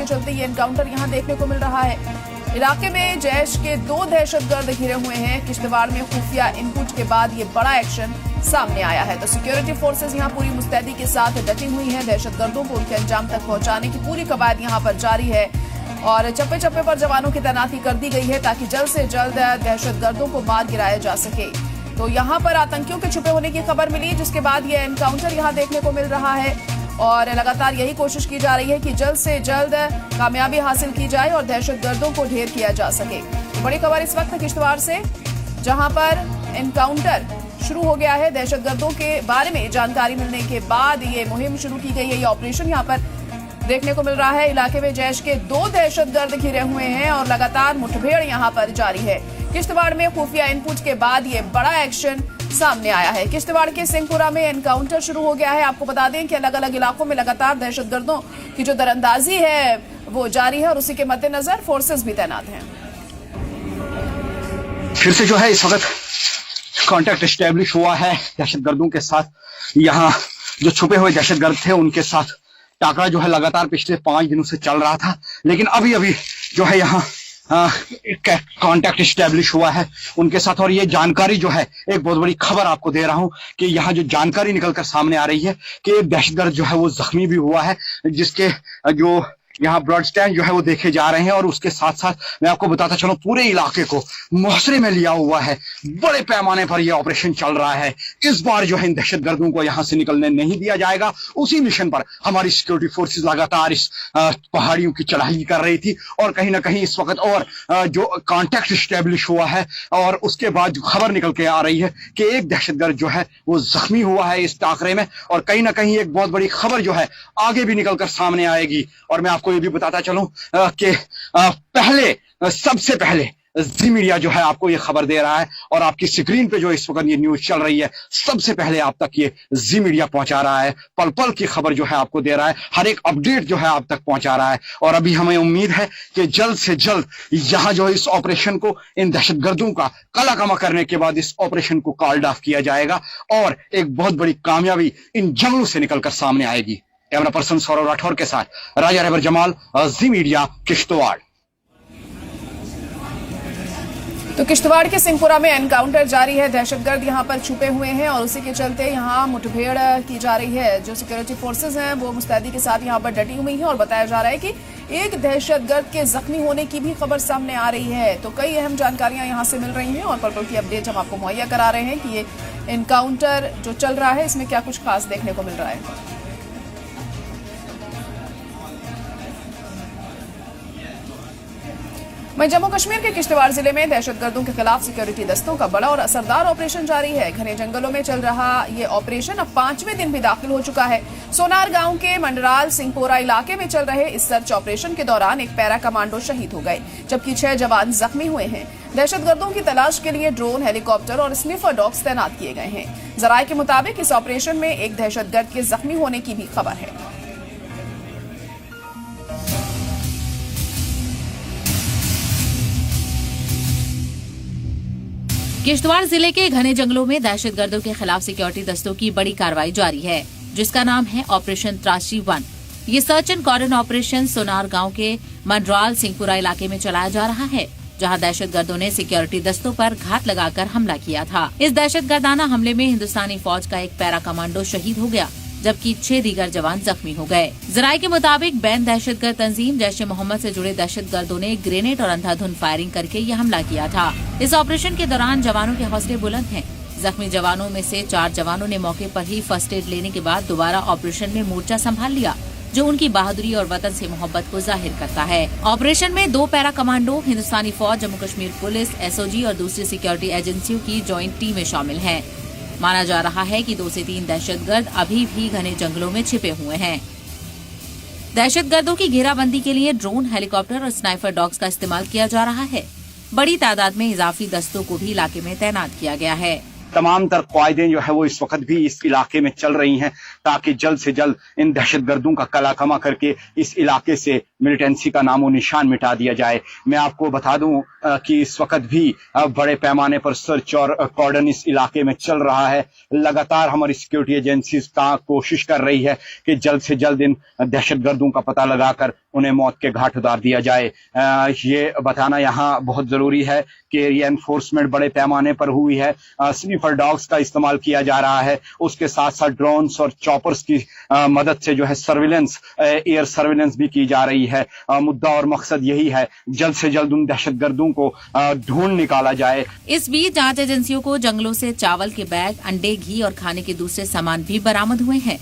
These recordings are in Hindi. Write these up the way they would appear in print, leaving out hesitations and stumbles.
जिसके चलते ये एनकाउंटर यहां देखने को मिल रहा है। इलाके में जैश के 2 दहशतगर्द घिरे हुए हैं। किश्तवाड़ में खुफिया इनपुट के बाद ये बड़ा एक्शन सामने आया है। तो सिक्योरिटी फोर्सेज यहां पूरी मुस्तैदी के साथ डटी हुई हैं। दहशतगर्दों को उनके अंजाम तक पहुंचाने की पूरी कवायद यहां पर जारी है और चप्पे चप्पे पर जवानों की तैनाती कर दी गई है ताकि जल्द से जल्द दहशतगर्दों को मार गिराया जा सके। तो यहां पर आतंकियों के छुपे होने की खबर मिली, जिसके बाद ये एनकाउंटर यहां देखने को मिल रहा है और लगातार यही कोशिश की जा रही है कि जल्द से जल्द कामयाबी हासिल की जाए और दहशतगर्दों को ढेर किया जा सके। बड़ी खबर इस वक्त किश्तवाड़ से, जहां पर एनकाउंटर शुरू हो गया है। दहशतगर्दों के बारे में जानकारी मिलने के बाद ये मुहिम शुरू की गई है। ये ऑपरेशन यहां पर देखने को मिल रहा है। इलाके में जैश के 2 दहशतगर्द घिरे हुए हैं और लगातार मुठभेड़ यहां पर जारी है। किश्तवाड़ में खुफिया इनपुट के बाद ये बड़ा एक्शन सामने आया है। किश्तवाड़ के सिंहपुरा में एनकाउंटर शुरू हो गया है। आपको बता दें कि अलग अलग इलाकों में लगातार दहशतगर्दों की जो दरअंदाजी है वो जारी है और उसी के मद्देनजर फोर्सेस भी तैनात हैं। फिर से जो है इस वक्त कांटेक्ट एस्टेब्लिश हुआ है दहशतगर्दों के साथ। यहाँ जो छुपे हुए दहशतगर्द थे उनके साथ टाकरा जो है लगातार पिछले 5 दिनों से चल रहा था, लेकिन अभी अभी जो है यहाँ कांटेक्ट एस्टेब्लिश हुआ है उनके साथ। और ये जानकारी जो है, एक बहुत बड़ी खबर आपको दे रहा हूं कि यहाँ जो जानकारी निकलकर सामने आ रही है कि एक दहशतगर्द जो है वो जख्मी भी हुआ है, जिसके जो यहाँ ब्लड स्टैंड जो है वो देखे जा रहे हैं। और उसके साथ साथ मैं आपको बताता चलूं, पूरे इलाके को मुहसरे में लिया हुआ है। बड़े पैमाने पर यह ऑपरेशन चल रहा है। इस बार जो है इन दहशतगर्दों को यहाँ से निकलने नहीं दिया जाएगा। उसी मिशन पर हमारी सिक्योरिटी फोर्सेस लगातार इस पहाड़ियों की चढ़ाई कर रही थी और कहीं ना कहीं इस वक्त और जो कांटेक्ट स्टैब्लिश हुआ है और उसके बाद जो खबर निकल के आ रही है कि एक दहशतगर्द जो है वो जख्मी हुआ है इस टाकरे में। और कहीं ना कहीं एक बहुत बड़ी खबर जो है आगे भी निकलकर सामने आएगी। और मैं आपको ये भी बताता चलूं कि सबसे पहले जी मीडिया जो है आपको ये खबर दे रहा है और आपकी स्क्रीन पे जो इस वक्त ये न्यूज चल रही है, सबसे पहले आप तक ये जी मीडिया पहुंचा रहा है। पल पल की खबर जो है आपको दे रहा है, हर एक अपडेट जो है आप तक पहुंचा रहा है। और अभी हमें उम्मीद है कि जल्द से जल्द यहाँ जो इस ऑपरेशन को, इन दहशतगर्दों का कला कमा करने के बाद इस ऑपरेशन को कॉल्ड ऑफ किया जाएगा और एक बहुत बड़ी कामयाबी इन जंगलों से निकलकर सामने आएगी। कैमरा पर्सन सौरभ राठौर के साथ राजा रहबर जमाल, जी मीडिया, किश्तवाड़। तो किश्तवाड़ के सिंहपुरा में एनकाउंटर जारी है। दहशतगर्द यहां पर छुपे हुए हैं और उसी के चलते यहां मुठभेड़ की जा रही है। जो सिक्योरिटी फोर्सेज हैं वो मुस्तैदी के साथ यहां पर डटी हुई हैं और बताया जा रहा है कि एक दहशतगर्द के जख्मी होने की भी खबर सामने आ रही है। तो कई अहम जानकारियां यहां से मिल रही हैं और पल पल की अपडेट हम आपको मुहैया करा रहे हैं कि ये एनकाउंटर जो चल रहा है इसमें क्या कुछ खास देखने को मिल रहा है। वहीं जम्मू कश्मीर के किश्तवाड़ जिले में दहशतगर्दों के खिलाफ सिक्योरिटी दस्तों का बड़ा और असरदार ऑपरेशन जारी है। घने जंगलों में चल रहा ये ऑपरेशन अब 5वें दिन भी दाखिल हो चुका है। सोनार गांव के मंडराल सिंहपोरा इलाके में चल रहे इस सर्च ऑपरेशन के दौरान एक पैरा कमांडो शहीद हो गए, जबकि 6 जवान जख्मी हुए हैं। दहशतगर्दों की तलाश के लिए ड्रोन, हेलीकॉप्टर और स्निफर डॉग्स तैनात किए गए हैं। जराये के मुताबिक इस ऑपरेशन में एक दहशतगर्द के जख्मी होने की भी खबर है। किश्तवाड़ जिले के घने जंगलों में दहशतगर्दों के खिलाफ सिक्योरिटी दस्तों की बड़ी कार्रवाई जारी है, जिसका नाम है ऑपरेशन त्राशी 1। ये सर्च एंड कॉर्डन ऑपरेशन सोनार गांव के मंडराल सिंहपुरा इलाके में चलाया जा रहा है, जहां दहशतगर्दों ने सिक्योरिटी दस्तों पर घात लगाकर हमला किया था। इस दहशतगर्दाना हमले में हिंदुस्तानी फौज का एक पैरा कमांडो शहीद हो गया, जबकि 6 दीगर जवान जख्मी हो गए। जराये के मुताबिक बैन दहशतगर्द तंजीम जैश-ए मोहम्मद से जुड़े दहशतगर्दों ने ग्रेनेड और अंधाधुंध फायरिंग करके ये हमला किया था। इस ऑपरेशन के दौरान जवानों के हौसले बुलंद हैं। जख्मी जवानों में से 4 जवानों ने मौके पर ही फर्स्ट एड लेने के बाद दोबारा ऑपरेशन में मोर्चा संभाल लिया, जो उनकी बहादुरी और वतन से मोहब्बत को जाहिर करता है। ऑपरेशन में 2 पैरा कमांडो, हिंदुस्तानी फौज, जम्मू कश्मीर पुलिस, एसओजी और दूसरी सिक्योरिटी एजेंसियों की ज्वाइंट टीमें शामिल हैं। माना जा रहा है कि 2 से 3 दहशतगर्द अभी भी घने जंगलों में छिपे हुए हैं। दहशतगर्दों की घेराबंदी के लिए ड्रोन, हेलीकॉप्टर और स्नाइपर डॉग्स का इस्तेमाल किया जा रहा है। बड़ी तादाद में इजाफी दस्तों को भी इलाके में तैनात किया गया है। तमाम तर कायदें जो है वो इस वक्त भी इस इलाके में चल रही हैं। ताकि जल्द से जल्द इन दहशतगर्दों का कला कमा करके इस इलाके से मिलिटेंसी का नामो निशान मिटा दिया जाए। मैं आपको बता दूं कि इस वक्त भी बड़े पैमाने पर सर्च और कॉर्डन इस इलाके में चल रहा है। लगातार हमारी सिक्योरिटी एजेंसीज का कोशिश कर रही है कि जल्द से जल्द इन दहशतगर्दों का पता लगाकर उन्हें मौत के घाट उतार दिया जाए। ये बताना यहाँ बहुत जरूरी है कि एरिया एनफोर्समेंट बड़े पैमाने पर हुई है। स्नीफर डॉग्स का इस्तेमाल किया जा रहा है, उसके साथ साथ ड्रोन्स और चॉपर्स की मदद से जो है सर्विलेंस, एयर सर्विलेंस भी की जा रही है। मुद्दा और मकसद यही है जल्द से जल्द उन दहशतगर्दों को ढूंढ निकाला जाए। इस बीच जांच एजेंसियों को जंगलों से चावल के बैग, अंडे, घी और खाने के दूसरे सामान भी बरामद हुए हैं।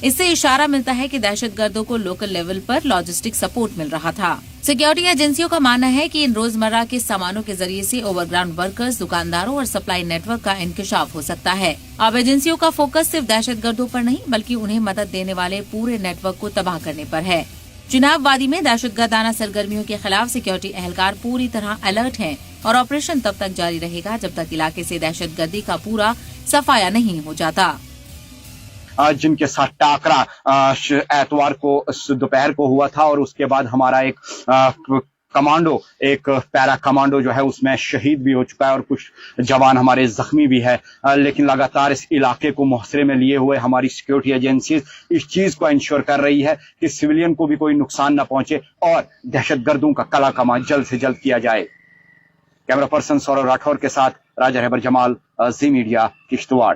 इससे इशारा मिलता है कि दहशतगर्दों को लोकल लेवल पर लॉजिस्टिक सपोर्ट मिल रहा था। सिक्योरिटी एजेंसियों का मानना है कि इन रोजमर्रा के सामानों के जरिए से ओवरग्राउंड वर्कर्स, दुकानदारों और सप्लाई नेटवर्क का इंकशाफ हो सकता है। अब एजेंसियों का फोकस सिर्फ दहशतगर्दों पर नहीं बल्कि उन्हें मदद देने वाले पूरे नेटवर्क को तबाह करने पर है। चुनाव वादी में दहशतगर्दाना सरगर्मियों के खिलाफ सिक्योरिटी एहलकार पूरी तरह अलर्ट हैं और ऑपरेशन तब तक जारी रहेगा जब तक इलाके से दहशतगर्दी का पूरा सफाया नहीं हो जाता। जिनके साथ टाकरा एतवार को दोपहर को हुआ था और उसके बाद हमारा एक कमांडो, एक पैरा कमांडो जो है उसमें शहीद भी हो चुका है और कुछ जवान हमारे जख्मी भी है। लेकिन लगातार इस इलाके को मुहसरे में लिए हुए हमारी सिक्योरिटी एजेंसी इस चीज को इंश्योर कर रही है कि सिविलियन को भी कोई नुकसान न पहुंचे और दहशतगर्दों का कला कमा जल्द से जल्द किया जाए। कैमरा पर्सन सौरभ राठौर के साथ राजा रहबर जमाल, जी मीडिया, किश्तवाड़।